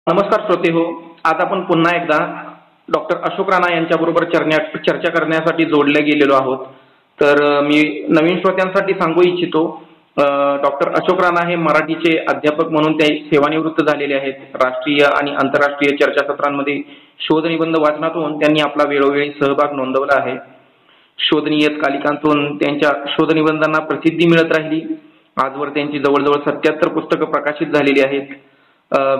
नमस्कार श्रोते हो. आज आपण पुन्हा एकदा डॉक्टर अशोक राणा यांच्याबरोबर चर्चा करण्यासाठी जोडले गेलेलो आहोत. तर मी नवीन श्रोत्यांसाठी सांगू इच्छितो, डॉक्टर अशोक राणा हे मराठीचे अध्यापक म्हणून ते सेवानिवृत्त झालेले आहेत. राष्ट्रीय आणि आंतरराष्ट्रीय चर्चासत्रांमध्ये शोधनिबंध वाचनातून त्यांनी आपला वेळोवेळी सहभाग नोंदवला आहे. शोध नियतकालिकांतून त्यांच्या शोधनिबंधांना प्रसिद्धी मिळत राहिली. आजवर त्यांची जवळजवळ 77 पुस्तकं प्रकाशित झालेली आहेत.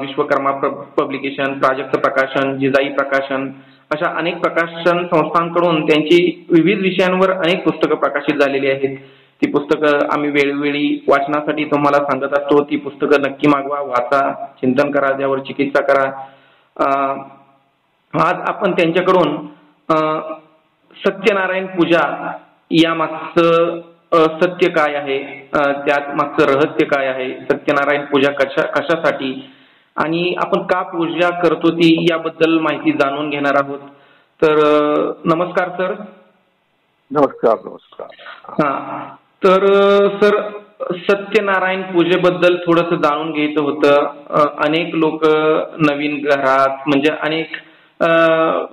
विश्वकर्मा पब्लिकेशन, प्राजक्त प्रकाशन, जिजाई प्रकाशन अशा अनेक प्रकाशन संस्थांकडून त्यांची विविध विषयांवर अनेक पुस्तकं प्रकाशित झालेली आहेत. ती पुस्तकं आम्ही वेळोवेळी वाचनासाठी तुम्हाला सांगत असतो. ती पुस्तकं नक्की मागवा, वाचा, चिंतन करा, त्यावर चिकित्सा करा. आज आपण त्यांच्याकडून सत्यनारायण पूजा या मागचं सत्य काय आहे, त्यात मागचं रहस्य काय आहे, सत्यनारायण पूजा कशासाठी आणि आपण का पूजा करतो ती याबद्दल माहिती जाणून घेणार आहोत. तर नमस्कार सर. नमस्कार. हा, तर सर, सत्यनारायण पूजेबद्दल थोडंसं जाणून घ्यायचं होतं. अनेक लोक नवीन घरात म्हणजे अनेक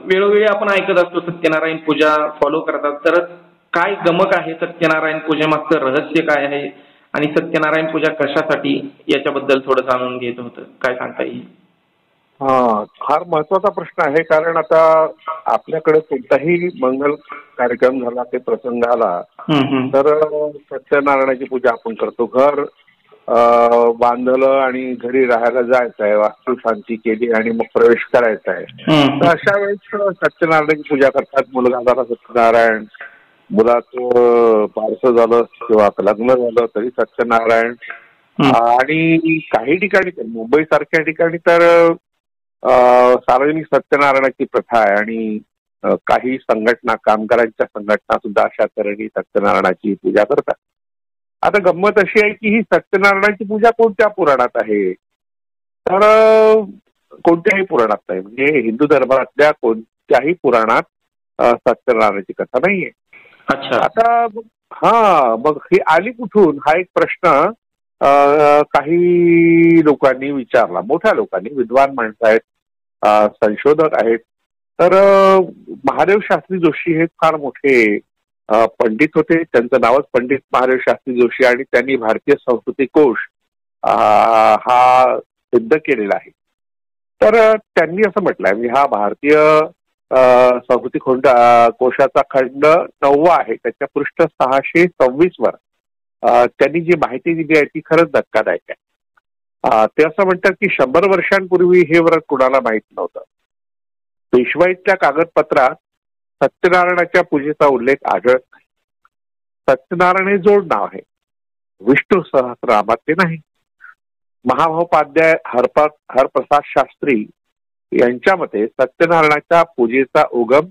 वेळोवेळी आपण ऐकत असतो सत्यनारायण पूजा फॉलो करतात. तर काय गमक आहे सत्यनारायण पूजेमागचं रहस्य काय आहे आणि सत्यनारायण पूजा कशासाठी याच्याबद्दल थोडं जाणून घ्यायचं होतं. काय सांगता येईल? फार महत्वाचा प्रश्न आहे, कारण आता आपल्याकडे कोणताही मंगल कार्यक्रम झाला, ते प्रसंग आला तर सत्यनारायणाची पूजा आपण करतो. घर बांधलं आणि घरी राहायला जायचं आहे, वास्तुशांती केली आणि मग प्रवेश करायचा आहे, तर अशा वेळेस सत्यनारायणाची पूजा करतात. मुलगा झाला सत्यनारायण, मुलाचं बारसं झालं किंवा लग्न झालं तरी सत्यनारायण. आणि काही ठिकाणी, मुंबई सारख्या ठिकाणी तर सार्वजनिक सत्यनारायणाची प्रथा आहे आणि काही संघटना, कामगारांच्या संघटना सुद्धा अशा तऱ्हेने सत्यनारायणाची पूजा करतात. आता गंमत अशी आहे की ही सत्यनारायणाची पूजा कोणत्या पुराणात आहे, तर कोणत्याही पुराणात नाही. म्हणजे हिंदू धर्मातल्या कोणत्याही पुराणात सत्यनारायणाची कथा नाहीये. अच्छा. आता मग ही आली कुठून, हा एक प्रश्न काही लोकांनी विचारला, मोठ्या लोकांनी, विद्वान माणसं आहेत, संशोधक आहेत. तर महादेव शास्त्री जोशी हे फार मोठे पंडित होते. त्यांचं नावच पंडित महादेव शास्त्री जोशी आणि त्यांनी भारतीय संस्कृती कोश हा सिद्ध केलेला आहे. तर त्यांनी असं म्हटलंय, म्हणजे हा भारतीय संस्कृती कोशाचा खंड 9 आहे, त्याच्या पृष्ठ 626 वर त्यांनी जी माहिती दिली आहे ती खरंच धक्कादायक आहे. ते असं म्हणतात की 100 वर्षांपूर्वी हे व्रत कुणाला माहीत नव्हतं. पेशवाईतल्या कागदपत्रात सत्यनारायणाच्या पूजेचा उल्लेख आढळत नाही. सत्यनारायण हे जोड नाव आहे, विष्णू सहस्रनामात ते नाही. महामहोपाध्याय हरप्रसाद शास्त्री यांच्या मते सत्यनारायणाच्या पूजेचा उगम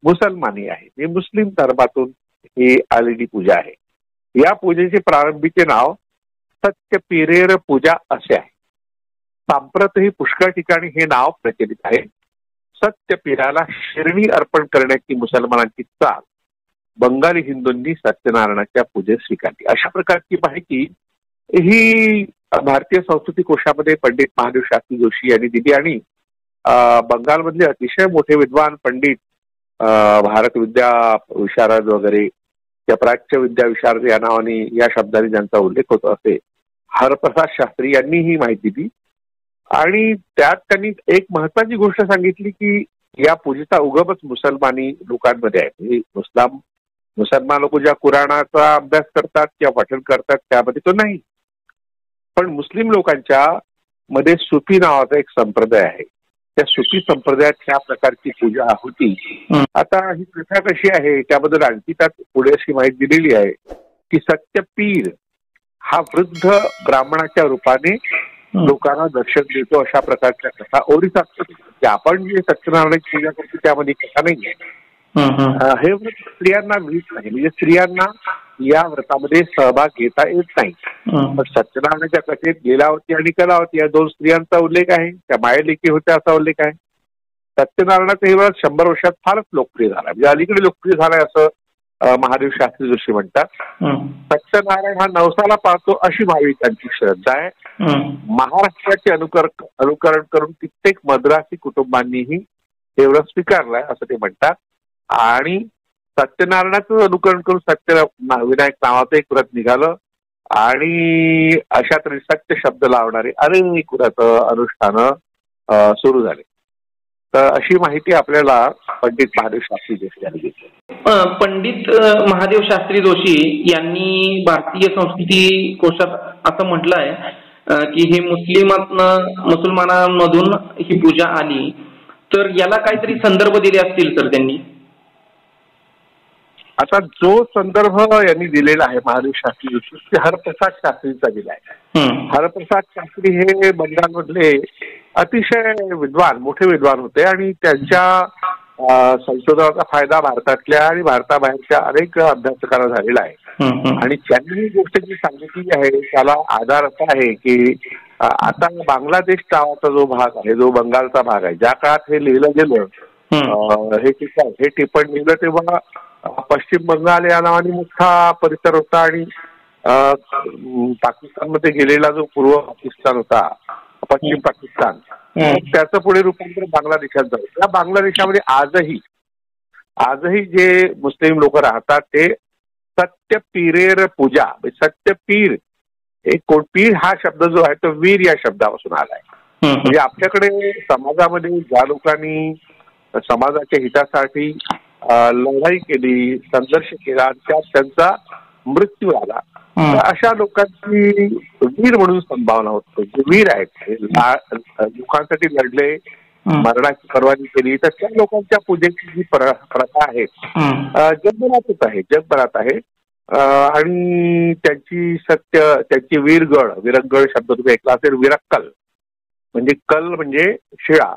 मुसलमानी आहे, ही मुस्लिम धर्मातून ही आलेली पूजा आहे. या पूजेचे प्रारंभीचे नाव सत्यपीरेर पूजा असे आहे. सांप्रतही पुष्कळ ठिकाणी हे नाव प्रचलित आहे. सत्यपीराला शिरणी अर्पण करण्याची मुसलमानांची चाल बंगाली हिंदूंनी सत्यनारायणाच्या पूजेत स्वीकारली. अशा प्रकारची माहिती ही भारतीय संस्कृती कोशामध्ये पंडित महादेव शास्त्री जोशी यांनी दिली आणि बंगालमधले अतिशय मोठे विद्वान पंडित, भारत विद्या विशारद वगैरे, त्या प्राच्य विद्या विशारद या नावाने, या शब्दाने ज्यांचा उल्लेख होत असे, हरप्रसाद शास्त्री यांनी ही माहिती दिली. आणि त्यात त्यांनी एक महत्वाची गोष्ट सांगितली की या पूजेचा उगमच मुसलमानी लोकांमध्ये आहे. मुसलमान लोक ज्या कुराणाचा अभ्यास करतात किंवा पठण करतात त्यामध्ये तो नाही, पण मुस्लिम लोकांच्या मध्ये सुफी नावाचा एक संप्रदाय आहे. त्या सुफी संप्रदायात ह्या प्रकारची पूजा होती. आता ही प्रथा कशी आहे त्याबद्दल आणखी त्यात पुढे अशी माहिती दिलेली आहे की सत्यपीर हा वृद्ध ब्राह्मणाच्या रूपाने लोकांना दर्शन देतो, अशा प्रकारच्या कथा ओरिसात. आपण जे सत्यनारायणाची पूजा करतो त्यामध्ये कथा नाही आहे. हे व्रत स्त्रियांना मिळत नाही, म्हणजे स्त्रियांना या व्रतामध्ये सहभाग घेता येत नाही. पण सत्यनारायणाच्या कथेत लीलावती आणि कलावती या 2 स्त्रियांचा उल्लेख आहे, त्या मायलेकी होत्या असा उल्लेख आहे. सत्यनारायणाचं हे व्रत 100 वर्षात फारच लोकप्रिय झालं, म्हणजे अलीकडे लोकप्रिय झालंय असं महादेव शास्त्री जोशी म्हणतात. सत्यनारायण हा नवसाला पाळतो अशी भाविकांची श्रद्धा आहे. महाराष्ट्राचे अनुकरण करून कित्येक मद्रासी कुटुंबांनीही हे व्रत स्वीकारलंय असं ते म्हणतात. आणि सत्यनारायणाचं अनुकरण करून विनायक नावाचं एक व्रत निघालं आणि अशा तरी सत्य शब्द लावणारे अनेक व्रत अनुष्ठानं सुरू झाले. तर अशी माहिती आपल्याला पंडित महादेव शास्त्री जोशी यांनी दिली. पंडित महादेव शास्त्री जोशी यांनी भारतीय संस्कृती कोशात असं म्हटलं आहे की हे मुसलमानांमधून ही पूजा आली. तर याला काहीतरी संदर्भ दिले असतील सर त्यांनी. आता जो संदर्भ यांनी दिलेला आहे महादेव शास्त्री जोशी ते हरप्रसाद शास्त्रींचा दिला आहे. हरप्रसाद शास्त्री हे बंगालमधले अतिशय विद्वान मोठे विद्वान होते आणि त्यांच्या संशोधनाचा फायदा भारतातल्या आणि भारताबाहेरच्या अनेक अभ्यासकांना झालेला आहे. आणि त्यांनी ही गोष्ट जी सांगितली आहे त्याला आधार असा आहे की आता बांगलादेश नावाचा जो भाग आहे, जो बंगालचा भाग आहे, ज्या काळात हे लिहिलं गेलं हे टिप्पण लिहिलं तेव्हा पश्चिम बंगाल या नावाने मोठा परिसर होता आणि पाकिस्तानमध्ये गेलेला जो पूर्व पाकिस्तान होता, पश्चिम पाकिस्तान, त्याचं पुढे रूपांतर बांगलादेशात झालं. त्या बांगलादेशामध्ये आजही जे मुस्लिम लोक राहतात ते सत्यपीरेर पूजा, सत्यपीर पीर हा शब्द जो आहे तो वीर या शब्दापासून आलाय. म्हणजे आपल्याकडे समाजामध्ये ज्या लोकांनी समाजाच्या हितासाठी लढाई केली, संघर्ष केला, त्यात त्यांचा मृत्यू आला, तर अशा लोकांची वीर म्हणून संभावना होती. जे वीर आहेत, लोकांसाठी लढले, मरणाची परवानगी केली, तर त्या लोकांच्या पूजेची जी प्रथा आहे जगभरात आहे. आणि त्यांची विरगळ शब्द तुम्ही ऐकला असेल. विरक्कल म्हणजे कल म्हणजे शिळा,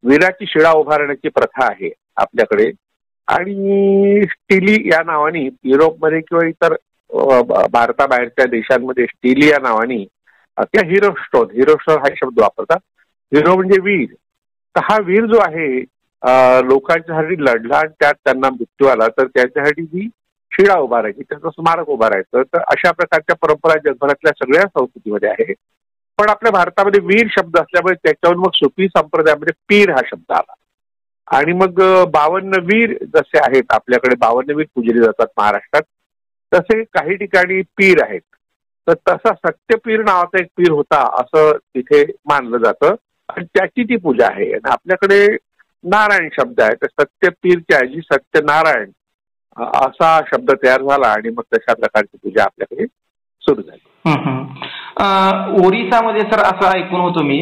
वीराची शिळा उभारण्याची प्रथा आहे आपल्याकडे. आणि स्टिली या नावाने युरोपमध्ये किंवा इतर भारताबाहेरच्या देशांमध्ये स्टिली या नावाने किंवा हिरोस्टोन हा शब्द वापरतात. हिरो म्हणजे वीर. तर हा वीर जो आहे लोकांच्यासाठी लढला आणि त्यात त्यांना मृत्यू आला, तर त्यांच्यासाठी जी शिळा उभारायची, त्याचं स्मारक उभारायचं. तर अशा प्रकारच्या परंपरा जगभरातल्या सगळ्या संस्कृतीमध्ये आहे. पण आपल्या भारतामध्ये वीर शब्द असल्यामुळे त्याच्यावर मग सुफी संप्रदायामध्ये पीर हा शब्द आला. आणि मग 52 वीर जसे आहेत आपल्याकडे, 52 वीर पूजले जातात महाराष्ट्रात, तसे काही ठिकाणी पीर आहेत. तर तसा सत्यपीर नावाचा एक पीर होता असं तिथे मानलं जातं आणि त्याची ती पूजा आहे. आणि आपल्याकडे नारायण शब्द आहे, तर सत्यपीरच्या ऐवजी सत्यनारायण असा शब्द तयार झाला आणि मग तशा प्रकारची पूजा आपल्याकडे सुरू झाली. ओरिसामध्ये सर असं ऐकून होतो मी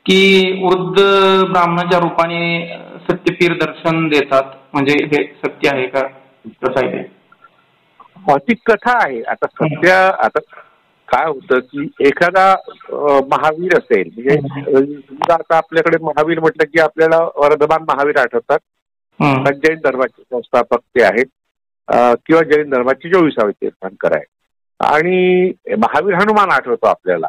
की वृद्ध ब्राह्मणाच्या रूपाने सत्यपीर दर्शन देतात, म्हणजे हे सत्य आहे का? कसं आहे ते? ती कथा आहे. आता काय होतं की एखादा महावीर असेल, म्हणजे आता आपल्याकडे महावीर म्हटलं की आपल्याला वर्धमान महावीर आठवतात. जैन धर्माचे संस्थापक ते आहेत किंवा जैन धर्माचे 24वे तीर्थंकर आहे. आणि महावीर हनुमान आठवतो आपल्याला.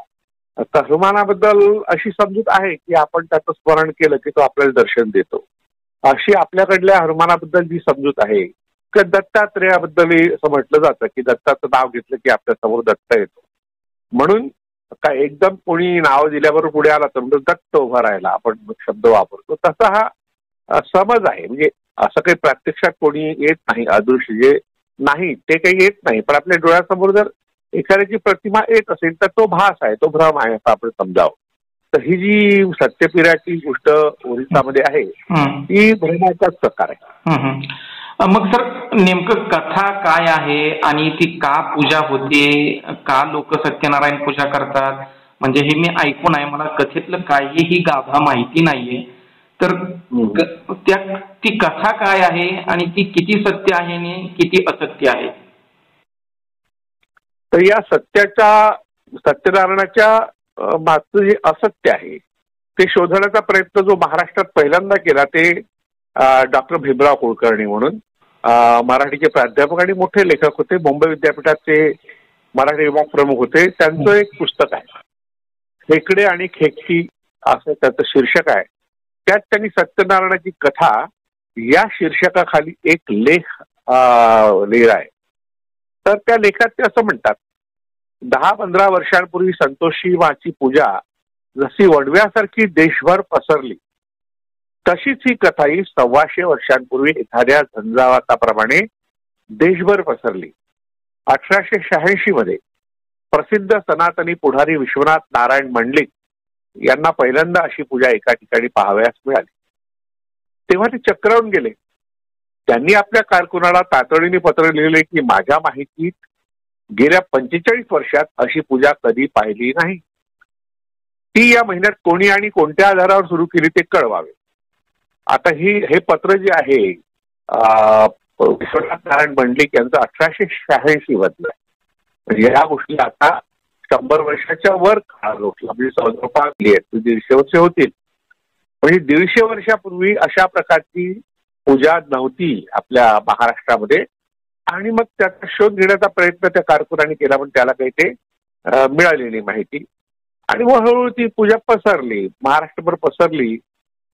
तर हनुमानाबद्दल अशी समजूत आहे की आपण त्याचं स्मरण केलं की तो आपल्याला दर्शन देतो. अशी आपल्याकडल्या हनुमानाबद्दल जी समजूत आहे. दत्तात्रेयाबद्दल असं म्हटलं जातं की दत्ताचं नाव घेतलं की आपल्या समोर दत्त येतो. म्हणून काय एकदम कोणी नाव दिल्याबरोबर पुढे आला तर म्हणजे दत्त उभा राहिला आपण शब्द वापरतो, तसा हा समज आहे. म्हणजे असं काही प्रत्यक्षात कोणी येत नाही, अदृश्य जे नाही ते काही येत नाही. पण आपल्या डोळ्यासमोर जर एखाद्याची प्रतिमा येत असेल तर तो भास आहे, तो भ्रम आहे असं आपण समजावं. तर ही जी सत्यपीराची गोष्ट ओरिसामध्ये आहे ती भ्रमाचाच प्रकार आहे. मग सर नेमकं कथा काय आहे आणि ती का पूजा होते, का लोक सत्यनारायण पूजा करतात? म्हणजे हे मी ऐकून आहे, मला कथेतलं काहीही गाभा माहिती नाहीये. तर ती कथा काय आहे आणि ती किती सत्य आहे आणि किती असत्य आहे? तर या सत्यनारायणाच्या मागचं जे असत्य आहे ते शोधण्याचा प्रयत्न जो महाराष्ट्रात पहिल्यांदा केला ते डॉक्टर भीमराव कुलकर्णी म्हणून मराठीचे प्राध्यापक आणि मोठे लेखक होते. मुंबई विद्यापीठात ते मराठी विभाग प्रमुख होते. त्यांचं एक पुस्तक आहे, खेकडे आणि खेकटी असं त्याचं शीर्षक आहे. त्यात त्यांनी सत्यनारायणाची कथा या शीर्षकाखाली एक लेख लिहिला आहे. तर त्या लेखात ते असं म्हणतात, 10-15 वर्षांपूर्वी संतोषी माची पूजा जशी वडव्यासारखी देशभर पसरली, तशीच ही कथाही 125 वर्षांपूर्वी एखाद्या झंझावाताप्रमाणे देशभर पसरली. 1886 मध्ये प्रसिद्ध सनातनी पुढारी विश्वनाथ नारायण मंडलिक यांना पहिल्यांदा अशी पूजा एका ठिकाणी पाहावयास मिळाली. तेव्हा ते चक्रावून गेले. त्यांनी आपल्या कारकुनाला तातडीने पत्र लिहिले की माझ्या माहितीत गेल्या 45 वर्षात अशी पूजा कधी पाहिली नाही. ती या महिन्यात कोणी आणि कोणत्या आधारावर सुरू केली ते कळवावे. आता हे पत्र जे आहे विश्वनाथ नारायण मंडलिक यांचं 1886 मधलं आहे. म्हणजे या गोष्टी आता 100 वर्षाच्या वर काळ लोटला, म्हणजे जवळपास 150 वर्ष होतील. म्हणजे 150 वर्षापूर्वी अशा प्रकारची पूजा नव्हती आपल्या महाराष्ट्रामध्ये. आणि मग त्याचा शोध घेण्याचा प्रयत्न त्या कारकुनांनी केला, पण त्याला काही ते मिळाली नाही माहिती. आणि मग हळूहळू ती पूजा पसरली, महाराष्ट्रभर पसरली.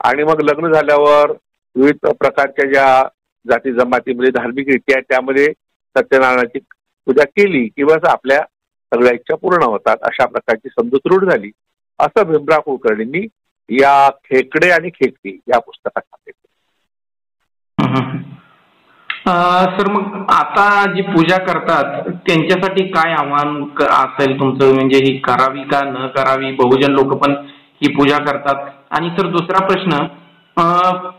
आणि मग लग्न झाल्यावर विविध प्रकारच्या ज्या जाती जमातीमध्ये धार्मिक रीती आहेत त्यामध्ये सत्यनारायणाची पूजा केली की बस आपल्या सगळ्या इच्छा पूर्ण होतात, अशा प्रकारची समजूत रूढ झाली, असं भीमराव कुलकर्णींनी या खेकडे आणि खेकडी या पुस्तकात सांगितलं. सर, मग आता जी पूजा करतात त्यांच्यासाठी काय आव्हान असेल तुमचं, म्हणजे ही करावी का न करावी? बहुजन लोक पण ही पूजा करतात. आणि सर दुसरा प्रश्न,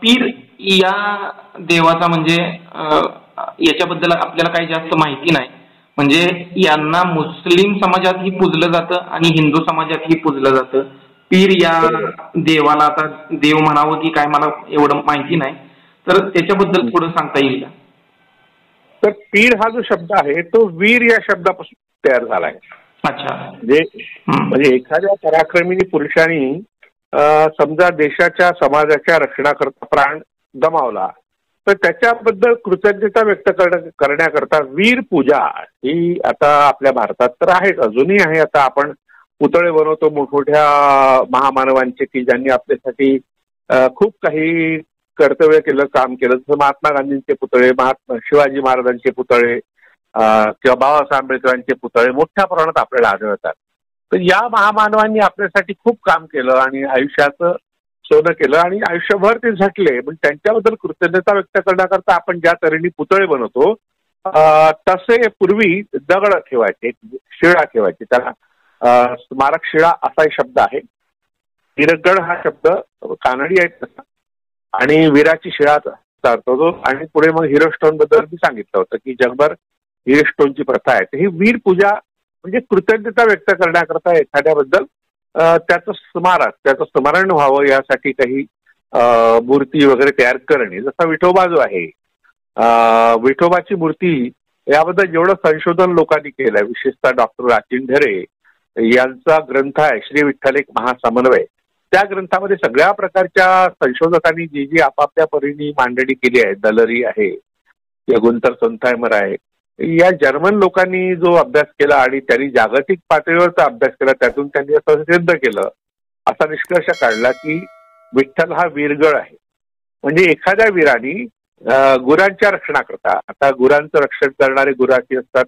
पीर या देवाचा म्हणजे याच्याबद्दल आपल्याला काही जास्त माहिती नाही. म्हणजे यांना मुस्लिम समाजातही पूजलं जातं आणि हिंदू समाजातही पूजलं जातं. पीर या देवाला आता देव म्हणावं की काय मला एवढं माहिती नाही, तर त्याच्याबद्दल थोडं सांगता येईल का? तर पीर हा जो शब्द आहे तो वीर या शब्दापासून तयार झाला आहे. अच्छा. म्हणजे एखाद्या पराक्रमी पुरुषांनी समजा देशाच्या समाजाच्या रक्षणाकरता प्राण गमावला तर त्याच्याबद्दल कृतज्ञता व्यक्त करण्याकरता वीर पूजा ही आता आपल्या भारतात तर आहेच, अजूनही आहे. आता आपण पुतळे बनवतो मोठमोठ्या महामानवांचे की ज्यांनी आपल्यासाठी खूप काही कर्तव्य केलं, काम केलं. जसं महात्मा गांधींचे पुतळे, शिवाजी महाराजांचे पुतळे किंवा बाबासाहेब आंबेडकरांचे पुतळे मोठ्या प्रमाणात आपल्याला आढळतात. तर या महामानवांनी आपल्यासाठी खूप काम केलं आणि आयुष्याचं सोनं केलं आणि आयुष्यभर ते झटले. पण त्यांच्याबद्दल कृतज्ञता व्यक्त करण्याकरता आपण ज्या तऱ्हेने पुतळे बनवतो तसे पूर्वी दगड ठेवायचे, शिळा ठेवायचे, त्याला स्मारक शिळा असा शब्द आहे. हिरगड हा शब्द कानडी आहे तसा, आणि वीराची शिळा चालतो तो. आणि पुढे मग हिरो स्टोन बद्दल मी सांगितलं होतं की जगभर हिरो स्टोनची प्रथा आहे. तर ही वीर पूजा म्हणजे कृतज्ञता व्यक्त करण्याकरता एखाद्याबद्दल त्याचं स्मारक, त्याचं स्मरण व्हावं यासाठी काही मूर्ती वगैरे तयार करणे. जसा विठोबा जो आहे, विठोबाची मूर्ती याबद्दल जेवढं संशोधन लोकांनी केलंय, विशेषतः डॉक्टर राचिन ढेरे यांचा ग्रंथ आहे श्री विठ्ठल एक महासमन्वय. त्या ग्रंथामध्ये सगळ्या प्रकारच्या संशोधकांनी जी जी आपापल्या परीने मांडणी केली आहे, दलरी आहे, गुंतर सोनथायमर आहे, या जर्मन लोकांनी जो अभ्यास केला आणि त्यांनी जागतिक पातळीवरचा अभ्यास केला, त्यातून त्यांनी असं सिद्ध केलं, असा निष्कर्ष काढला की विठ्ठल हा वीरगळ आहे. म्हणजे एखाद्या वीराने गुरांच्या रक्षणाकरता, आता गुरांचं रक्षण करणारे गुराखी असतात,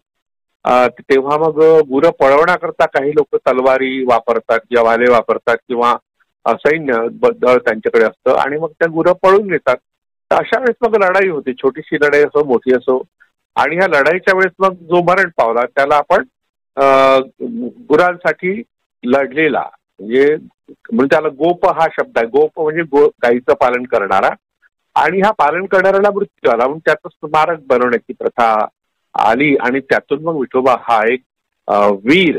तेव्हा मग गुरं पळवण्याकरता काही लोक तलवारी वापरतात किंवा भाले वापरतात किंवा सैन्य दळ त्यांच्याकडे असतं आणि मग त्या गुरं पळून नेतात. तर अशा वेळेस मग लढाई होती, छोटीशी लढाई असो मोठी असो. आणि ह्या लढाईच्या वेळेस मग जो मरण पावला त्याला आपण गुरांसाठी लढलेला म्हणजे त्याला गोप हा शब्द आहे. गोप म्हणजे गाईचं पालन करणारा, आणि हा पालन करणाऱ्याला मृत्यू आला म्हणून त्याचं स्मारक बनवण्याची प्रथा आली. आणि त्यातून मग विठोबा हा एक वीर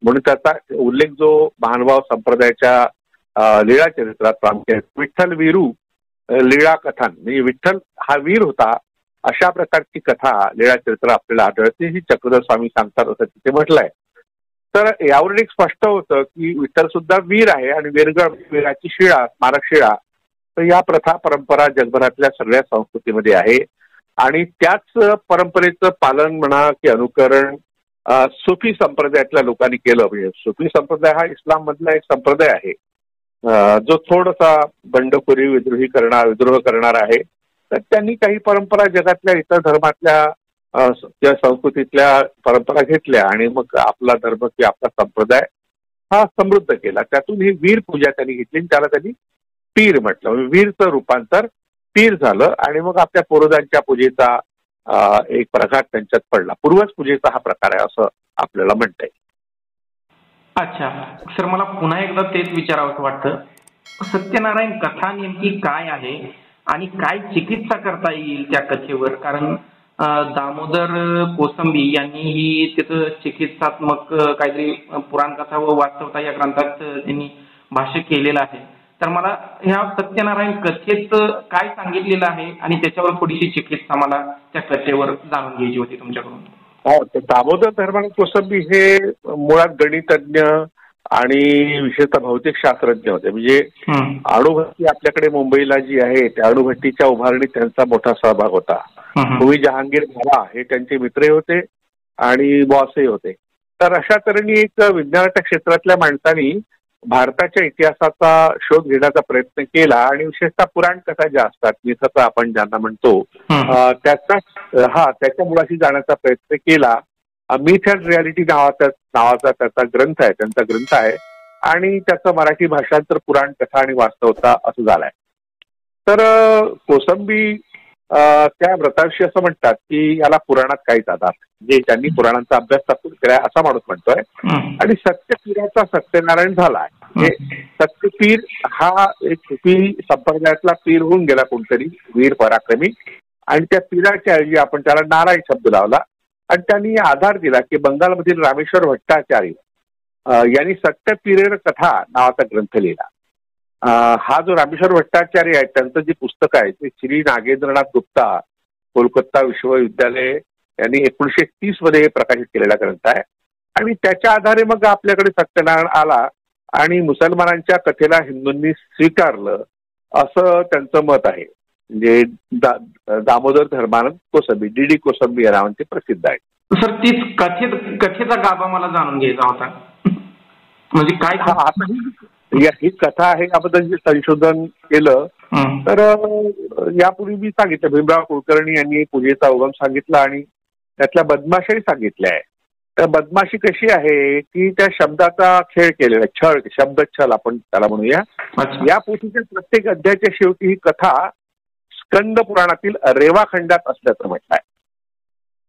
म्हणून त्याचा उल्लेख जो महानुभाव संप्रदायाच्या लीळा चरित्रात प्रामुख्याने विठ्ठल वीरू लीळा कथान, म्हणजे विठ्ठल हा वीर होता अशा प्रकारची कथा लीळा चरित्र आपल्याला आढळते. ही चक्रधर स्वामी सांगतात असं तिथे म्हटलंय. तर यावरून एक स्पष्ट होतं की विठ्ठल सुद्धा वीर आहे आणि वीराची शिळा, स्मारक शिळा. तर या प्रथा परंपरा जगभरातल्या सगळ्या संस्कृतीमध्ये आहे आणि त्याच परंपरेचं पालन म्हणा की अनुकरण सुफी संप्रदायातल्या लोकांनी केलं. म्हणजे सुफी संप्रदाय हा इस्लाम मधला एक संप्रदाय आहे जो थोडासा बंडखोरी विद्रोह करणार आहे. तर त्यांनी काही परंपरा जगातल्या इतर धर्मातल्या त्या संस्कृतीतल्या परंपरा घेतल्या आणि मग आपला धर्म किंवा आपला संप्रदाय हा समृद्ध केला. त्यातून ही वीर पूजा त्यांनी घेतली आणि त्याला त्यांनी पीर म्हटलं. वीरचं रूपांतर पीर झालं आणि मग आपल्या पूर्वजांच्या पूजेचा एक प्रकार त्यांच्यात पडला. पूर्वज पूजेचा हा प्रकार आहे असं आपल्याला म्हणता येईल. अच्छा सर, मला पुन्हा एकदा तेच विचारावं वाटतं, सत्यनारायण कथा नेमकी काय आहे आणि काय चिकित्सा करता येईल त्या कथेवर? कारण दामोदर कोसंबी यांनीही तिथं चिकित्सात्मक काहीतरी पुराण कथा व वास्तवता या ग्रंथात त्यांनी भाष्य केलेलं आहे. तर मला ह्या सत्यनारायण कथेत काय सांगितलेलं आहे आणि त्याच्यावर थोडीशी चिकित्सा मला त्या कथेवर जाणून घ्यायची होती तुमच्याकडून. दामोदर धर्मानंद कोसंबी हे मुळात गणितज्ञ आणि विशेषतः भौतिक शास्त्रज्ञ होते. म्हणजे अणुभट्टी आपल्याकडे मुंबईला जी आहे त्या अणुभट्टीच्या उभारणीत त्यांचा मोठा सहभाग होता. होमी जहांगीर भाभा हे त्यांचे मित्र होते आणि बॉसही होते. तर अशा तऱ्हेने एक विज्ञानाच्या क्षेत्रातल्या माणसांनी भारताच्या इतिहासाचा शोध घेण्याचा प्रयत्न केला आणि विशेषतः पुराण कथा ज्या असतात, मिथकथा आपण ज्यांना म्हणतो, त्याच्या मुळाशी जाण्याचा प्रयत्न केला. मिथ अँड रियालिटी नावाचा त्याचा ग्रंथ आहे, त्यांचा ग्रंथ आहे आणि त्याचं मराठी भाषांतर पुराण कथा आणि वास्तवता असं झालंय. तर कोसंबी त्या व्रताविषयी असं म्हणतात की याला पुराणात काहीच आधार, जे त्यांनी पुराणांचा अभ्यास तपून केलाय असा माणूस म्हणतोय. आणि सत्यपीराचा सत्यनारायण झालाय. सत्यपीर हा एक सुफी संप्रदायातला पीर होऊन गेला कोणतरी वीर पराक्रमी, आणि त्या पीराच्या ऐवजी आपण त्याला नारायण शब्द लावला आणि त्यांनी आधार दिला की बंगालमधील रामेश्वर भट्टाचार्य यांनी सत्यपीरेर कथा नावाचा ग्रंथ लिहिला. हा जो रामेश्वर भट्टाचार्य आहे त्यांचं जे पुस्तक आहे ते श्री नागेंद्रनाथ गुप्ता कोलकाता विश्वविद्यालय यांनी 1930 मध्ये प्रकाशित केलेला ग्रंथ आहे. आणि त्याच्या आधारे मग आपल्याकडे सत्यनारायण आला आणि मुसलमानांच्या कथेला हिंदूंनी स्वीकारलं असं त्यांचं मत आहे. म्हणजे दामोदर धर्मानंद कोसंबी, डी कोसंबी या नावाने प्रसिद्ध आहे. सर तीच कथेचा गाभा मला जाणून घ्यायचा होता, म्हणजे काय आता ही कथा आहे याबद्दल जे संशोधन केलं तर यापूर्वी मी सांगितलं भीमराव कुलकर्णी यांनी पूजेचा उगम सांगितला आणि त्यातल्या बदमाशाही सांगितल्या आहे. तर बदमाशी कशी आहे की त्या शब्दाचा खेळ केलेला, छळ, शब्दच्छल आपण त्याला म्हणूया. या पोथीच्या प्रत्येक अध्यायाच्या शेवटी ही कथा स्कंद पुराणातील रेवाखंडात असल्याचं म्हटलंय.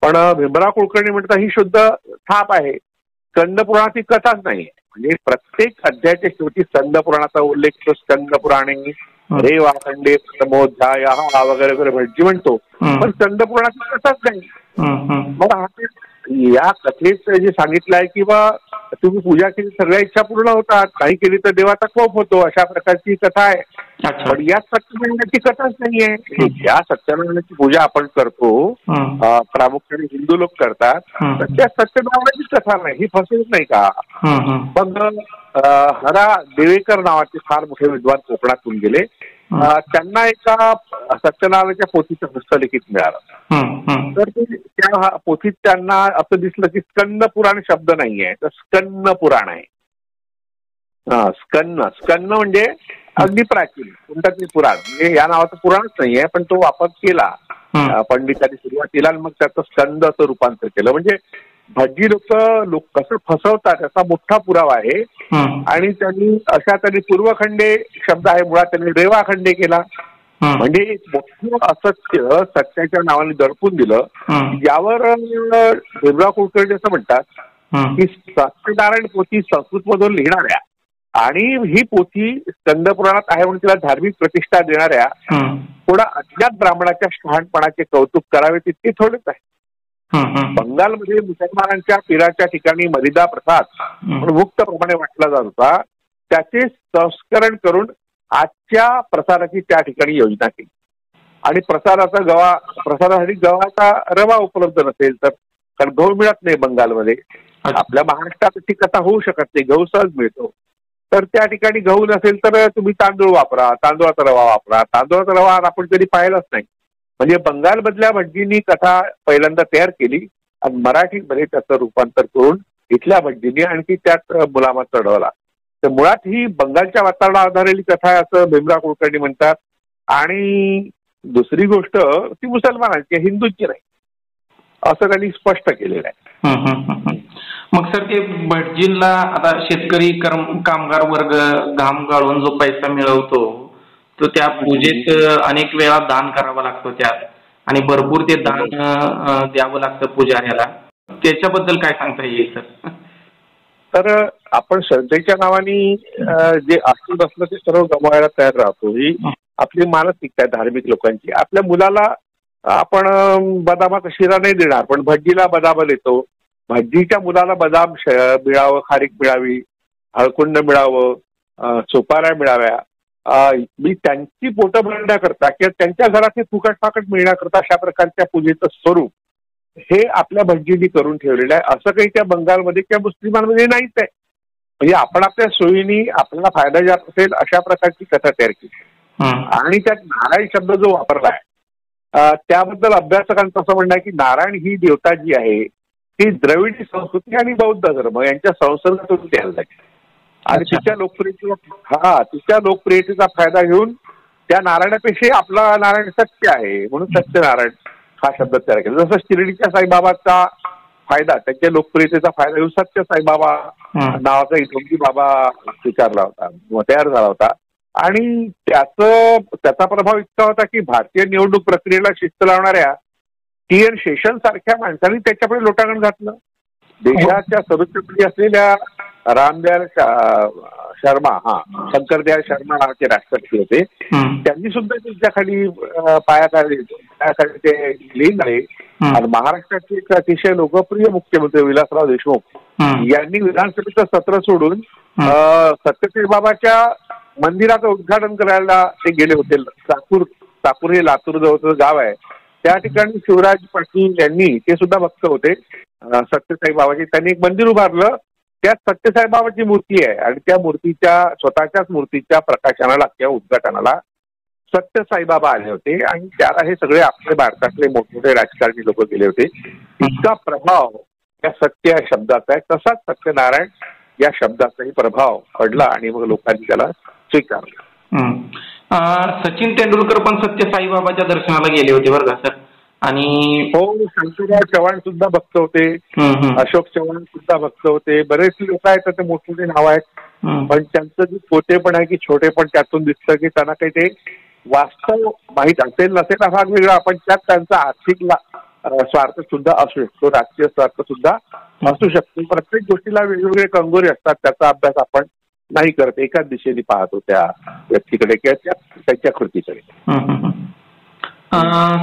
पण भीमराव कुलकर्णी म्हणतात ही शुद्ध थाप आहे, स्कंद पुराणाची कथाच नाहीये. म्हणजे प्रत्येक अध्यायाच्या शेवटी स्कंद पुराणाचा उल्लेख स्कंद पुराणे रेवाखंडे प्रथमोध्याय वगैरे वगैरे भटजी म्हणतो, पण स्कंद पुराणाची कथाच नाही. मग या कथेत जे सांगितलं आहे की बा तुम्ही पूजा केली सगळ्या इच्छा पूर्ण होतात, काही केली तर देवाचा कोप होतो, अशा प्रकारची कथा आहे. पण या सत्यनारायणाची कथाच नाहीये. ज्या सत्यनारायणाची पूजा आपण करतो प्रामुख्याने हिंदू लोक करतात, तर त्या सत्यनारायणाची कथा नाही, ही फसवणूक नाही का? मग हरा देवेकर नावाचे फार मोठे विद्वान कोकणातून गेले, त्यांना एका सत्यनारायणाच्या पोथीचं हस्तलिखित मिळालं. तर त्या पोथीत त्यांना असं दिसलं की स्कंद पुराण शब्द नाहीये, तर स्कन्न पुराण आहे. स्कन्न म्हणजे अगदी प्राचीन कोणतातरी पुराण, म्हणजे या नावाचं पुराणच नाहीये, पण तो वापर केला पंडितांनी सुरुवातीला, मग त्याचं स्कंद असं रूपांतर केलं. म्हणजे भटजी लोक कसं फसवतात याचा मोठा पुरावा आहे. आणि त्यांनी अशा तरी पूर्वखंडे शब्द आहे मुळात त्यांनी रेवाखंडे केला, म्हणजे एक मोठं असत्य सत्याच्या नावाने दडपून दिलं. यावर भीमराव कुलकर्णी असं म्हणतात की सत्यनारायण पोथी संस्कृत मधून लिहिणाऱ्या आणि ही पोथी स्कंद पुराणात आहे म्हणून तिला धार्मिक प्रतिष्ठा देणाऱ्या थोडा अज्ञात ब्राह्मणाच्या शहाणपणाचे कौतुक करावे तितके थोडेच आहे. बंगालमध्ये मुसलमानांच्या पीराच्या ठिकाणी मलिदा प्रसाद म्हणून मुक्तप्रमाणे वाटला जात होता, त्याचे संस्करण करून आजच्या प्रसाराची त्या ठिकाणी योजना केली. आणि प्रसारासाठी गव्हाचा रवा उपलब्ध नसेल तर, कारण गहू मिळत नाही बंगालमध्ये, आपल्या महाराष्ट्रात ती कथा होऊ शकत नाही, गहू सहज मिळतो. तर त्या ठिकाणी गहू नसेल तर तुम्ही तांदूळ वापरा, तांदूळाचा रवा वापरा. तांदूळाचा रवा आपण कधी पाहिलाच नाही. म्हणजे बंगालमधल्या भटजींनी कथा पहिल्यांदा तयार केली आणि मराठीमध्ये त्याचं रूपांतर करून इथल्या भटजींनी आणखी त्यात मुलामा चढवला. तर मुळात ही बंगालच्या वातावरणावर आधारलेली कथा आहे असं भीमराव कुलकर्णी म्हणतात. आणि दुसरी गोष्ट ती मुसलमानांची, हिंदूंची नाही, असं त्यांनी स्पष्ट केलेलं आहे. मग सर ते भटजींना आता शेतकरी कामगार वर्ग घाम गाळून जो पैसा मिळवतो तो त्या पूजेत अनेक वेळा दान करावं लागतं त्यात, आणि भरपूर ते दान द्यावं लागतं पुजाऱ्याला. त्याच्याबद्दल काय सांगता येईल सर? तर आपण श्रद्धेच्या नावाने जे असलं असलं ते सर्व गमवायला तयार राहतो. ही आपली मानसिकता आहे धार्मिक लोकांची. आपल्या मुलाला आपण बदामाचा शिरा नाही देणार, पण भटजीला बदाम देतो. भटजीच्या मुलाला बदाम मिळावं, खारीक मिळावी, हळकुंड मिळावं, सुपाऱ्या मिळाव्या, मी त्यांची पोटं भरण्याकरता किंवा त्यांच्या घरात हे फुकट फाकट मिळण्याकरता अशा प्रकारच्या पूजेचं स्वरूप हे आपल्या भटजींनी करून ठेवलेलं आहे. असं काही त्या बंगालमध्ये किंवा मुस्लिमांमध्ये नाहीच आहे. म्हणजे आपण आपल्या सोयीनी आपल्याला फायदा जात असेल अशा प्रकारची कथा तयार केली. आणि त्यात नारायण शब्द जो वापरलाय त्याबद्दल अभ्यासकांचं असं म्हणणं आहे की नारायण ही देवता जी आहे ती द्रविडी संस्कृती आणि बौद्ध धर्म यांच्या संसर्गातून द्यायला लागली. आणि तिच्या लोकप्रियतेचा फायदा घेऊन त्या नारायणापेक्षा आपला नारायण सत्य आहे म्हणून सत्यनारायण हा शब्द तयार केला. जसं शिर्डीच्या साईबाबाचा फायदा, त्यांच्या लोकप्रियतेचा फायदा घेऊन सत्य साईबाबा नावाचा इथोंगी बाबा स्वीकारला होता, तयार झाला होता. आणि त्याचा प्रभाव इतका होता की भारतीय निवडणूक प्रक्रियेला शिस्त लावणाऱ्या TN शेषन सारख्या माणसांनी त्याच्यापुढे लोटांगण घातलं. देशाच्या सदस्यपदी असलेल्या रामदयाल शर्मा, शंकरदयाल शर्मा नावाचे राष्ट्रपती होते, त्यांनी सुद्धा त्यांच्या खाली पायाखाली ते लीन आहे. आणि महाराष्ट्राचे एक अतिशय लोकप्रिय मुख्यमंत्री विलासराव देशमुख यांनी विधानसभेचं सत्र सोडून सत्यसाईबाबाच्या मंदिराचं उद्घाटन करायला ते गेले होते. चाकूर हे लातूर जवळचं गाव आहे, त्या ठिकाणी शिवराज पाटील यांनी, ते सुद्धा भक्त होते सत्यसाईबाबाचे, त्यांनी एक मंदिर उभारलं. त्यात सत्यसाईबाबाची मूर्ती आहे आणि त्या मूर्तीच्या स्वतःच्याच मूर्तीच्या प्रकाशनाला किंवा उद्घाटनाला सत्यसाईबाबा आले होते. आणि त्याला हे सगळे आपले भारतातले मोठमोठे राजकारणी लोक गेले होते. इतका प्रभाव या सत्य या शब्दाचा आहे. तसाच सत्यनारायण या शब्दाचाही प्रभाव पडला आणि मग लोकांनी त्याला स्वीकारलं. सचिन तेंडुलकर पण सत्य साईबाबाच्या दर्शनाला गेले होते बरं का सर. आणि शंकरराव चव्हाण सुद्धा भक्त होते, अशोक चव्हाण सुद्धा भक्त होते, बरेच लोक आहेत, ते मोठमोठे नाव आहेत. पण त्यांचं जे छोटेपण आहे की छोटेपण त्यातून दिसतं की त्यांना काही ते वास्तव माहीत असेल नसेल हा भाग वेगळा, पण त्यात त्यांचा आर्थिक स्वार्थ सुद्धा असू शकतो, राजकीय स्वार्थ सुद्धा असू शकतो. प्रत्येक गोष्टीला वेगवेगळे कंगोरे असतात, त्याचा अभ्यास आपण नाही करत, एकाच दिशेने पाहतो त्या व्यक्तीकडे किंवा त्याच्या कृतीकडे.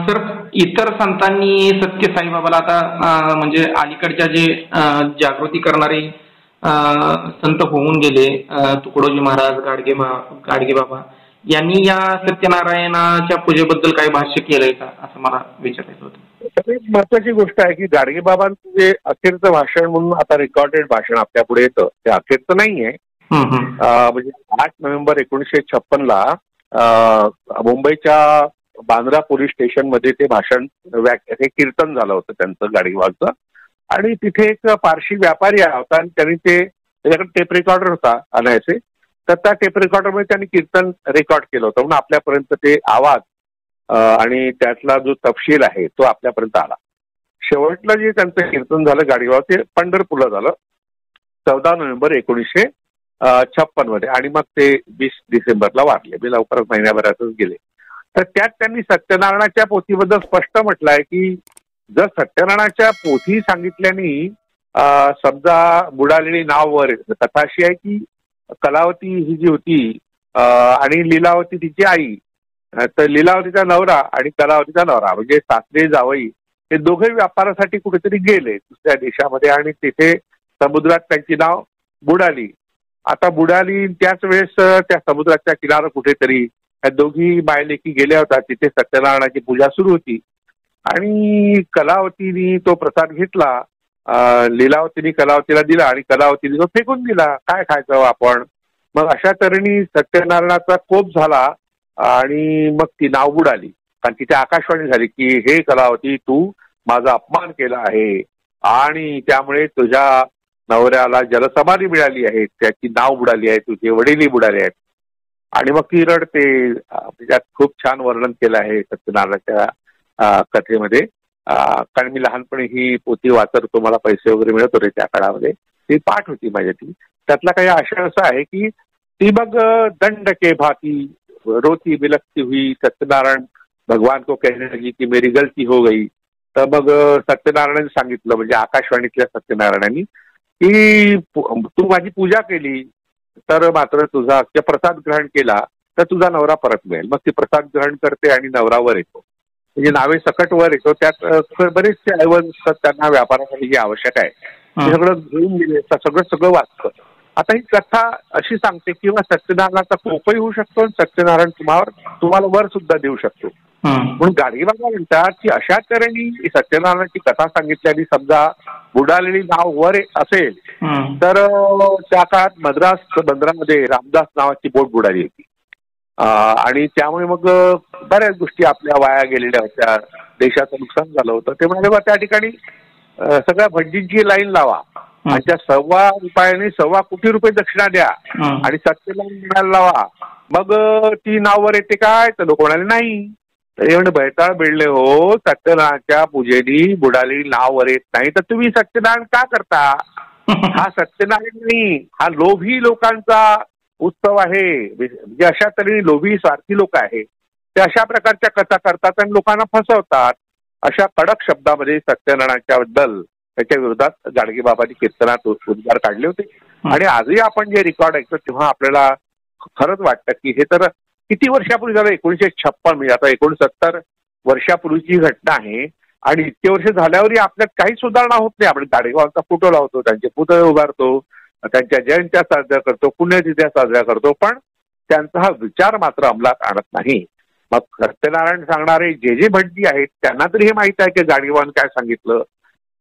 सर इतर संतांनी सत्य साईबाबाला आता म्हणजे अलीकडच्या जे जागृती करणारे संत होऊन गेले, तुकडोजी महाराज, गाडगे बाबा यांनी या सत्यनारायणाच्या पूजेबद्दल काही भाष्य केलंय का असं मला विचारायचं होतं. सगळ्यात महत्वाची गोष्ट आहे की गाडगेबाबांचं जे अखेरचं भाषण म्हणून आता रेकॉर्डेड भाषण आपल्या पुढे येतं ते अखेरचं नाहीये. म्हणजे 8 नोव्हेंबर 1956 मुंबईच्या बांद्रा पोलीस स्टेशन मध्ये ते भाषण हे कीर्तन झालं होतं त्यांचं गाडगेबाबांचं. आणि तिथे एक पारशी व्यापारी होता आणि त्यांनी त्याच्याकडे टेप रेकॉर्डर होता अनायसे, तर त्या टेप रेकॉर्डरमध्ये त्यांनी कीर्तन रेकॉर्ड केलं होतं म्हणून आपल्यापर्यंत ते आवाज आणि त्यातला जो तपशील आहे तो आपल्यापर्यंत आला. शेवटलं जे त्यांचं कीर्तन झालं गाडगेबाबा ते पंढरपूरला झालं 14 नोव्हेंबर 1956 मध्ये. आणि मग ते 20 डिसेंबरला वारले, मी लवकरच महिन्याभरातच गेले. तर त्यात त्यांनी सत्यनारायणाच्या पोथीबद्दल स्पष्ट म्हटलंय की जर सत्यनारायणाच्या पोथी सांगितल्याने समजा बुडालेली नाव वर, कथा अशी आहे की कलावती ही जी होती आणि लीलावती तिची आई, तर लीलावतीचा नवरा आणि कलावतीचा नवरा म्हणजे सासरे जावई हे दोघे व्यापारासाठी कुठेतरी गेले दुसऱ्या देशामध्ये आणि तिथे समुद्रात त्यांची नाव बुडाली. आता बुडाली त्याच वेळेस त्या समुद्राच्या किनारा कुठेतरी त्या दोघी बायलेकी गेल्या होत्या, तिथे सत्यनारायणाची पूजा सुरू होती. आणि कलावतीने तो प्रसाद घेतला, लीलावतीने कलावतीला दिला आणि कलावतीने तो फेकून दिला, काय खायचं आपण. मग अशा तऱ्हेने सत्यनारायणाचा कोप झाला आणि मग ती नाव बुडाली. कारण तिथे आकाशवाणी झाली की हे कलावती तू माझा अपमान केला आहे आणि त्यामुळे तुझ्या नवऱ्याला जलसमाधी मिळाली आहे, त्याची नाव बुडाली आहे, तुझे वडीलही बुडाले आहेत. आणि मग ती रडते. त्यात खूप छान वर्णन केलं आहे सत्यनारायणाच्या कथेमध्ये. कारण मी लहानपणी ही पोथी वाचत होतो, मला पैसे वगैरे मिळत होते त्या काळामध्ये. ती पाठ होती माझ्या ती. त्यातला काही आशय असा आहे की ती मग दंड के भाती रोती बिलखती हुई सत्यनारायण भगवान को कहने लगी की मेरी गलती हो गई. तर मग सत्यनारायणाने सांगितलं, म्हणजे आकाशवाणीतल्या सत्यनारायणांनी, की तू माझी पूजा केली तर मात्र तुझा प्रसाद ग्रहण केला तर तुझा नवरा परत मिळेल. मग ती प्रसाद ग्रहण करते आणि नवरा वर येतो, म्हणजे नावे सकट वर येतो. त्यात बरेचसे ऐवज असतात त्यांना व्यापारासाठी जे आवश्यक आहे ते सगळं घेऊन गेले, सगळं वाचतं. आता ही कथा अशी सांगते किंवा सत्यनारायणाचा कोपही होऊ शकतो आणि सत्यनारायण तुम्हाला वर सुद्धा देऊ शकतो. म्हणून गाडगेबाबा म्हणतात की अशा तऱ्हेने सत्यनारायणाची कथा सांगितल्याने समजा बुडालेली नाव वर असेल तर त्या काळात मद्रास बंदरामध्ये रामदास नावाची बोट बुडाली होती आणि त्यामुळे मग बऱ्याच गोष्टी आपल्या वाया गेलेल्या होत्या, देशाचं नुकसान झालं होतं. ते म्हणाले त्या ठिकाणी सगळ्या भटजींची लाईन लावा आणि त्या ₹1.25 ₹1.25 कोटी दक्षिणा द्या आणि सत्यनारायण म्हणायला लावा, मग ती नाववर येते काय? तर लोक म्हणाले नाही. तरी म्हणजे बैताळ बिळले हो, सत्यनारायणच्या पूजेनी बुडालेली नाववर येत नाही तर तुम्ही सत्यनारायण का करता? हा सत्यनारायण नाही, हा लोभी लोकांचा उत्सव आहे. म्हणजे अशा तऱ्हेने लोभी स्वार्थी लोक आहेत ते अशा प्रकारच्या कथा करतात आणि लोकांना फसवतात. अशा कडक शब्दामध्ये सत्यनारायणाच्या बद्दल त्याच्या विरोधात गाडगेबाबांनी कीर्तनात उद्गार काढले होते. आणि आजही आपण जे रेकॉर्ड ऐकतो तेव्हा आपल्याला खरंच वाटतं की हे तर किती वर्षापूर्वी झालं, 1956, म्हणजे आता 69 वर्षापूर्वीची घटना आहे. आणि इतके वर्ष झाल्यावरही आपल्यात काही सुधारणा होत नाही. आपण गाडगेबाबांचा फोटो लावतो, त्यांचे पुतळे उभारतो, त्यांच्या जयंत्या साजऱ्या करतो, पुण्यतिथ्या साजऱ्या करतो, पण त्यांचा हा विचार मात्र अंमलात आणत नाही. मग सत्यनारायण सांगणारे जे भटजी आहेत त्यांना तरी हे माहित आहे की गाडगेबाबांनी काय सांगितलं,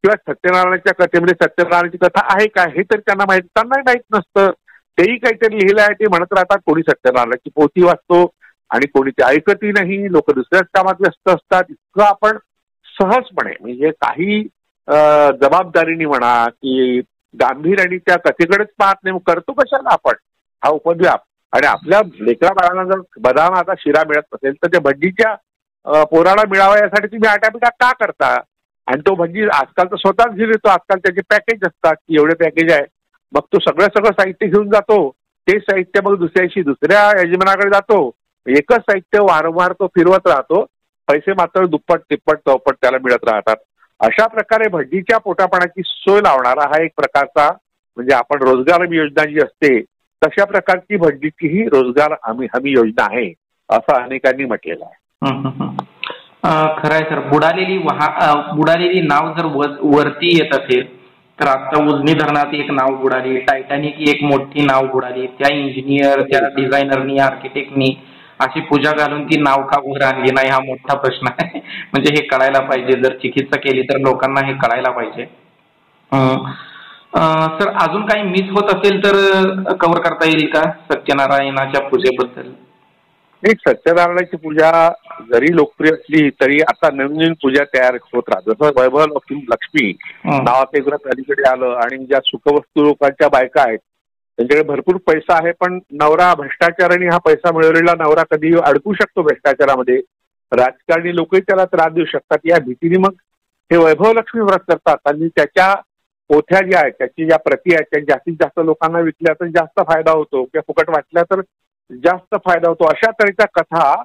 किंवा सत्यनारायणाच्या कथेमध्ये सत्यनारायणाची कथा आहे काय हे तर त्यांना माहित नसतं. तेही काहीतरी लिहिलं आहे ते म्हणत राहतात. कोणी सत्यनारायणाची पोथी वाचतो आणि कोणी ते ऐकतही नाही, लोक दुसऱ्याच कामात व्यस्त असतात. इतकं आपण सहजपणे, म्हणजे काही जबाबदारीने म्हणा की गांभीर्याने त्या कथेकडेच पाहत नाही, करतो कशाला आपण हा उपद्व्याप. आणि आपल्या लेकरा बाळांना जर बदाम आता शिरा मिळत असेल तर त्या भज्जीच्या पोराला मिळावा यासाठी तुम्ही आटापिटा का करता? आणि तो भज्जी आजकाल तर स्वतःच घेऊन येतो. आजकाल त्याचे पॅकेज असतात की एवढे पॅकेज आहे, मग तो सगळं साहित्य घेऊन जातो. ते साहित्य मग दुसऱ्या यजमानाकडे जातो. एकच साहित्य वारंवार तो फिरवत राहतो, पैसे मात्र दुप्पट तिप्पट चौपट त्याला मिळत राहतात. अशा प्रकारे भज्जीच्या पोटापाण्याची सोय लावणारा हा एक प्रकारचा, म्हणजे आपण रोजगार हमी योजना जी असते तशा प्रकारची भज्जीचीही रोजगार हमी योजना आहे असं अनेकांनी म्हटलेलं आहे. खरंय सर. बुडालेली नाव जर वरती येत असेल तर आता उजनी धरणात एक नाव बुडाली, टायटॅनिक ही एक मोठी नाव बुडाली. त्या इंजिनियर, त्या डिझायनरनी, आर्किटेक्टनी अशी पूजा घालून ती नाव का वर आणली नाही, हा मोठा प्रश्न आहे. म्हणजे हे कळायला पाहिजे. जर चिकित्सा केली तर लोकांना हे कळायला पाहिजे. सर अजून काही मिस होत असेल तर कव्हर करता येईल का सत्यनारायणाच्या पूजेबद्दल? एक सत्यनारायणाची पूजा जरी लोकप्रिय असली तरी आता नवीन पूजा तयार होत राहत. जसं वैभव लक्ष्मी नावाचं एक व्रत अलीकडे आलं आणि ज्या सुखवस्तू लोकांच्या बायका आहेत त्यांच्याकडे भरपूर पैसा आहे, पण नवरा भ्रष्टाचाराने हा पैसा मिळवलेला नवरा कधी अडकू शकतो भ्रष्टाचारामध्ये, राजकारणी लोकही त्याला त्रास देऊ शकतात. या भीतीने मग हे वैभव लक्ष्मी व्रत करतात आणि त्याच्या पोथ्या ज्या आहेत त्याची ज्या प्रती आहेत त्या जास्तीत जास्त लोकांना विकल्या तर जास्त फायदा होतो, किंवा फुकट वाटल्या तर जास्त फायदा होतो. अशा तऱ्हेच्या कथा,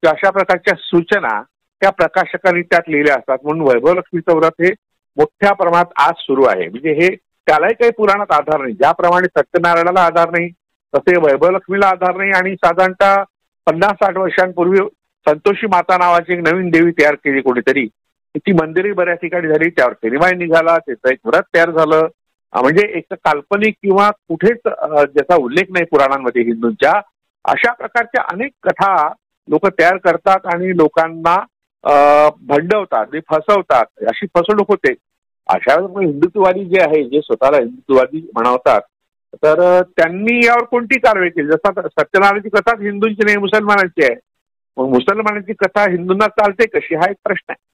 अशा प्रकारच्या सूचना त्या प्रकाशकांनी त्यात लिहिल्या असतात. म्हणून वैभव लक्ष्मीचं व्रत हे मोठ्या प्रमाणात आज सुरू आहे. म्हणजे हे त्यालाही काही पुराणात आधार नाही. ज्याप्रमाणे सत्यनारायणाला आधार नाही तसे वैभव लक्ष्मीला आधार नाही. आणि साधारणतः 50-60 वर्षांपूर्वी संतोषी माता नावाची एक नवीन देवी तयार केली कोणीतरी, ती मंदिरही बऱ्याच ठिकाणी झाली, त्यावर सिनेमाही निघाला, त्याचं एक व्रत तयार झालं. म्हणजे एक काल्पनिक किंवा कुठेच ज्याचा उल्लेख नाही पुराणांमध्ये हिंदूंच्या, अशा प्रकारच्या अनेक कथा लोक तयार करतात आणि लोकांना भंडवतात, फसवतात. अशी फसवणूक होते. अशा हिंदुत्ववादी जे आहे, जे स्वतःला हिंदुत्ववादी म्हणवतात, तर त्यांनी यावर कोणती कारवाई केली? जसं सत्यनारायणाची कथा हिंदूंची नाही, मुसलमानांची आहे. मग मुसलमानांची कथा हिंदूंना चालते कशी, हा एक प्रश्न आहे.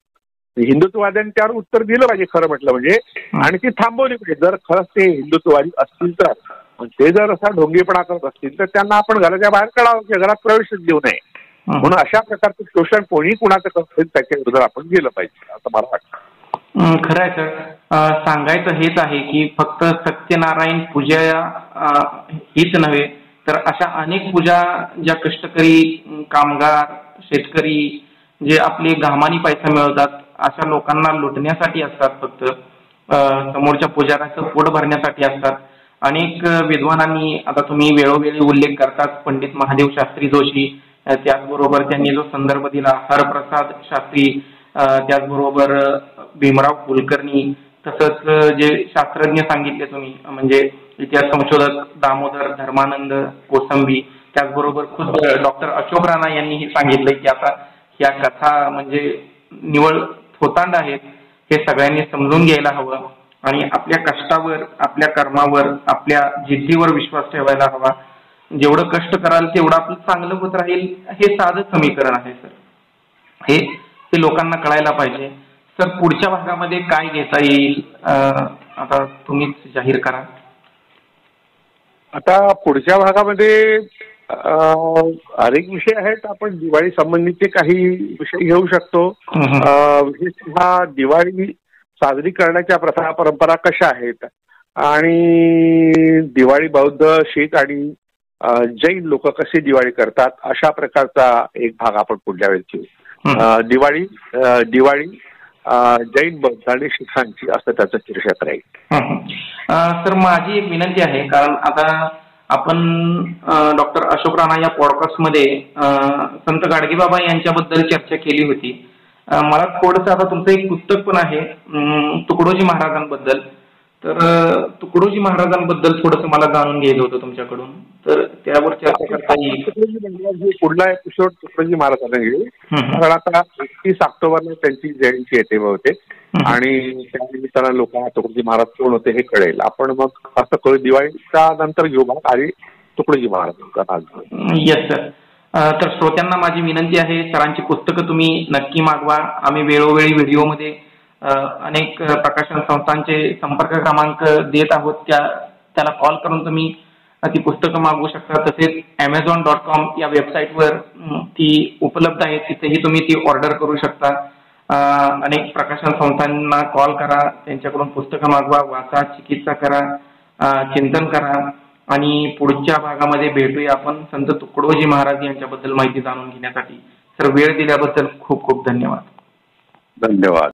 हिंदुत्ववाद्यांनी त्यावर उत्तर दिलं पाहिजे खरं म्हटलं म्हणजे, आणि ती थांबवली पाहिजे जर खरंच ते हिंदुत्ववादी असतील तर. ते जर असा ढोंगीपणा करत असतील तर त्यांना आपण घराच्या बाहेर काढावं की घरात प्रवेशच देऊ नये. म्हणून अशा प्रकारचं शोषण कोणी कुणाचं करत असेल त्याच्या विरोधात आपण गेलं पाहिजे असं मला वाटतं. खरं आहे सर. सांगायचं हेच आहे की फक्त सत्यनारायण पूजा हीच नव्हे तर अशा अनेक पूजा ज्या कष्टकरी कामगार शेतकरी जे आपले घामानी पैसा मिळवतात अशा लोकांना लुटण्यासाठी असतात. फक्त समोरच्या पुजाऱ्याचं पोट भरण्यासाठी असतात. अनेक विद्वानांनी आता तुम्ही वेळोवेळी उल्लेख करतात पंडित महादेव शास्त्री जोशी, त्याचबरोबर त्यांनी जो संदर्भ दिला हरप्रसाद शास्त्री, त्याचबरोबर भीमराव कुलकर्णी, तसंच जे शास्त्रज्ञ सांगितले तुम्ही म्हणजे इतिहास संशोधक दामोदर धर्मानंद कोसंबी, त्याचबरोबर खुद डॉक्टर अशोक राणा यांनीही सांगितलंय की आता ह्या कथा म्हणजे निवळ थोतांड आहेत, हे सगळ्यांनी समजून घ्यायला हवं आणि आपल्या कष्टावर आपल्या कर्मावर आपल्या जिद्दीवर विश्वास ठेवायला हवा. जेवढं कष्ट कराल तेवढं आपलं चांगलं होत राहील हे साधं समीकरण आहे सर. हे लोकांना कळायला पाहिजे. सर पुढच्या भागामध्ये काय घेता येईल आता तुम्हीच जाहीर करा. आता पुढच्या भागामध्ये अनेक विषय आहेत. आपण दिवाळी संबंधीचे काही विषय घेऊ शकतो. विशेषतः दिवाळी साजरी करण्याच्या प्रथा परंपरा कशा आहेत आणि दिवाळी बौद्ध शीख आणि जैन लोक कसे दिवाळी करतात अशा प्रकारचा एक भाग आपण पुढल्या वेळेस घेऊ. दिवाळी जैन बौद्ध आणि शीखांची असं त्याचं शीर्षक राहील. सर माझी एक विनंती आहे कारण आता आपण डॉक्टर अशोक राणा या पॉडकास्टमध्ये संत गाडगेबाबा यांच्याबद्दल चर्चा केली होती. मला थोडंसं आता तुमचं एक पुस्तक पण आहे तुकडोजी महाराजांबद्दल, तर तुकडोजी महाराजांबद्दल थोडंसं मला जाणून घ्यायचं होतं तुमच्याकडून, तर त्यावर चर्चा करता येईल. पुढला एपिसोड तुकडोजी महाराजांना घेऊ कारण आता 31 ऑक्टोबरला त्यांची जयंती येते बहुतेक आणि त्यानिमित्तानं लोकांना तुकडोजी महाराज कोण होते हे कळेल. आपण मग असं करू दिवाळीच्या नंतर घेऊ मग आणि तुकडोजी महाराजांचा. Yes sir. तर श्रोत्यांना माझी विनंती आहे सरांची पुस्तकं तुम्ही नक्की मागवा. आम्ही वेळोवेळी व्हिडिओमध्ये अनेक प्रकाशन संस्थांचे संपर्क क्रमांक देत आहोत, त्याला कॉल करून तुम्ही ती पुस्तकं मागवू शकता. तसेच Amazon.com या वेबसाईटवर ती उपलब्ध आहे, तिथेही तुम्ही ती ऑर्डर करू शकता. अनेक प्रकाशन संस्थांना कॉल करा, त्यांच्याकडून पुस्तकं मागवा, वाचा, चिकित्सा करा, चिंतन करा आणि पुढच्या भागामध्ये भेटूया आपण संत तुकडोजी महाराज यांच्याबद्दल माहिती जाणून घेण्यासाठी. सर वेळ दिल्याबद्दल खूप खूप धन्यवाद. धन्यवाद.